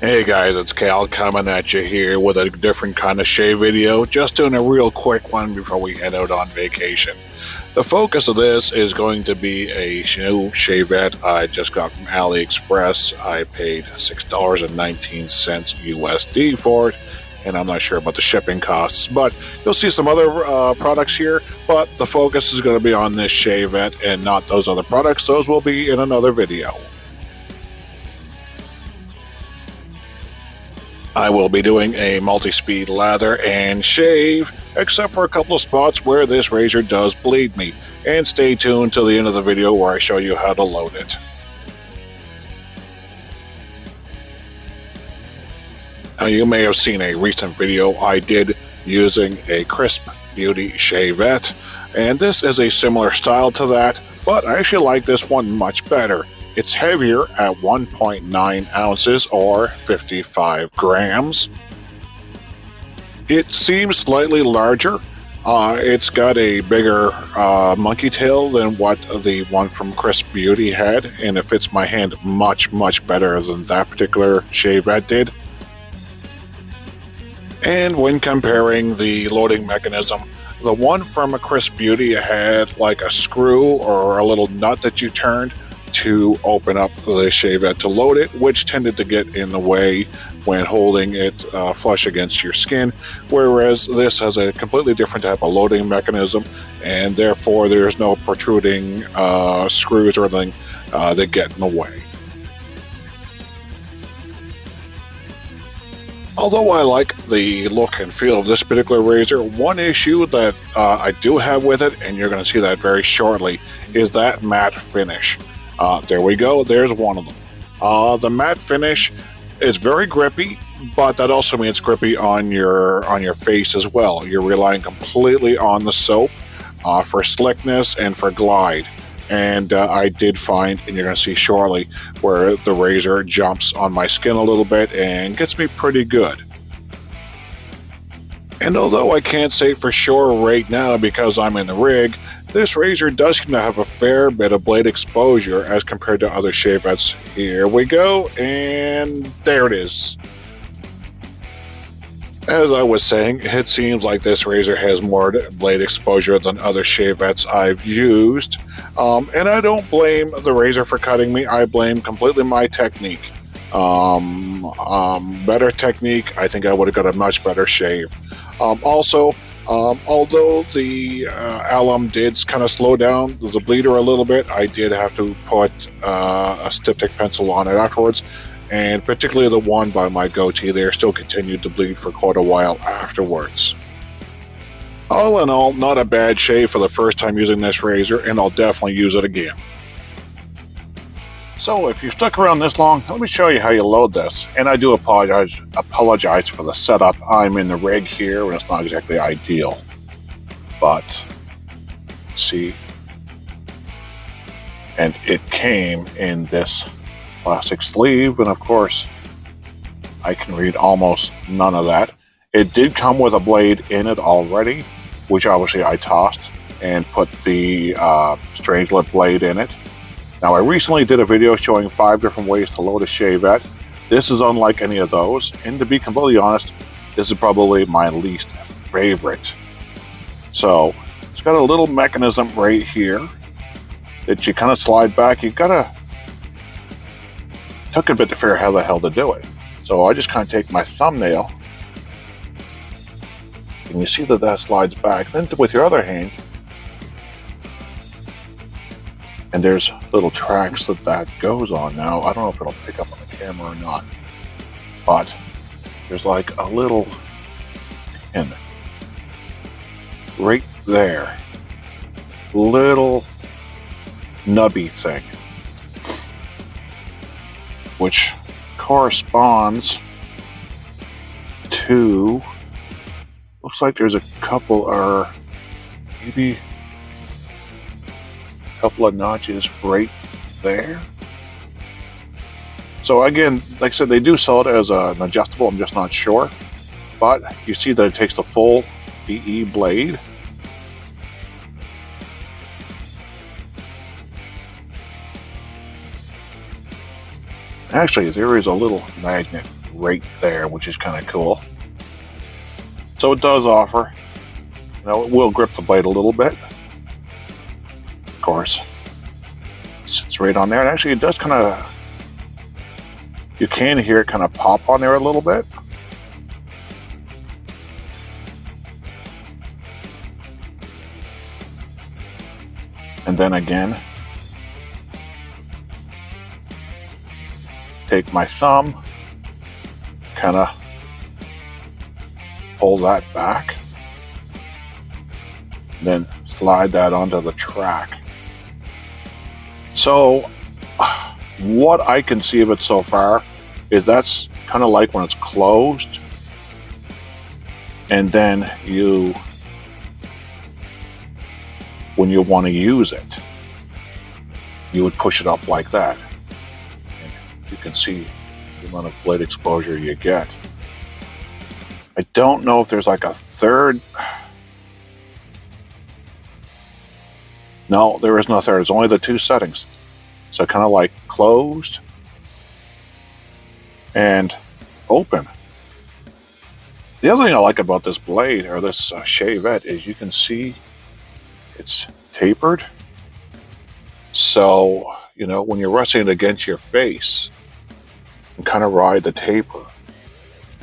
Hey guys, it's Cal coming at you here with a different kind of shave video. Just doing a real quick one before we head out on vacation. The focus of this is going to be a new shavette I just got from AliExpress. I paid $6.19 USD for it, and I'm not sure about the shipping costs, but you'll see some other products here, but the focus is going to be on this shavette and not those other products. Those will be in another video. I will be doing a multi-speed lather and shave, except for a couple of spots where this razor does bleed me. And stay tuned till the end of the video where I show you how to load it. Now you may have seen a recent video I did using a Crisp Beauty shavette, and this is a similar style to that, but I actually like this one much better. It's heavier at 1.9 ounces or 55 grams. It seems slightly larger. It's got a bigger monkey tail than what the one from Crisp Beauty had, and it fits my hand much better than that particular shavette did. And when comparing the loading mechanism, the one from a Crisp Beauty had like a screw or a little nut that you turned to open up the shavette to load it, which tended to get in the way when holding it flush against your skin, whereas this has a completely different type of loading mechanism, and therefore there's no protruding screws or anything that get in the way. Although I like the look and feel of this particular razor, one issue that I do have with it, and you're going to see that very shortly, is that matte finish. There we go, there's one of them. The matte finish is very grippy, but that also means grippy on your face as well. You're relying completely on the soap for slickness and for glide. And I did find, and you're going to see shortly, where the razor jumps on my skin a little bit and gets me pretty good. And although I can't say for sure right now because I'm in the rig, this razor does seem to have a fair bit of blade exposure as compared to other shavettes. Here we go, and there it is. As I was saying, it seems like this razor has more blade exposure than other shavettes I've used. And I don't blame the razor for cutting me, I blame completely my technique. Better technique, I think I would have got a much better shave. Although the alum did kind of slow down the bleeder a little bit, I did have to put a styptic pencil on it afterwards, and particularly the one by my goatee there still continued to bleed for quite a while afterwards. All in all, not a bad shave for the first time using this razor, and I'll definitely use it again. So if you've stuck around this long, let me show you how you load this. And I do apologize for the setup. I'm in the rig here and it's not exactly ideal. But, see, and it came in this plastic sleeve, and of course, I can read almost none of that. It did come with a blade in it already, which obviously I tossed and put the Strangelet blade in it. Now, I recently did a video showing 5 different ways to load a shavette. This is unlike any of those, and to be completely honest, this is probably my least favorite. So, it's got a little mechanism right here that you kind of slide back. Took a bit to figure out how the hell to do it. So I just kind of take my thumbnail, and you see that slides back. Then with your other hand, and there's little tracks that goes on. Now, I don't know if it'll pick up on the camera or not, but there's like a little pin right there. Little nubby thing, which corresponds to, looks like there's a couple, or maybe couple of notches right there. So again, like I said, they do sell it as an adjustable, I'm just not sure. But you see that it takes the full PE blade. Actually, there is a little magnet right there, which is kind of cool. So it does offer, it will grip the blade a little bit. Of course, it sits right on there, and actually it does kind of, you can hear it kind of pop on there a little bit. And then again, take my thumb, kind of pull that back, then slide that onto the track. So what I can see of it so far is that's kind of like when it's closed, and then when you want to use it, you would push it up like that. And you can see the amount of blade exposure you get. I don't know if there's like a third. No, there is no third. It's only the two settings. So kind of like closed and open. The other thing I like about this blade, or this shavette, is you can see it's tapered. So, when you're resting it against your face, you can kind of ride the taper.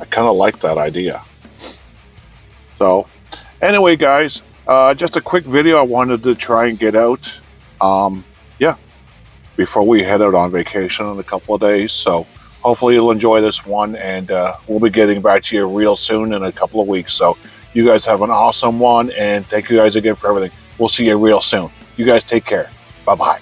I kind of like that idea. So, anyway, guys, just a quick video I wanted to try and get out. Before we head out on vacation in a couple of days. So, hopefully you'll enjoy this one, and we'll be getting back to you real soon in a couple of weeks. So, you guys have an awesome one, and thank you guys again for everything. We'll see you real soon. You guys take care. Bye-bye.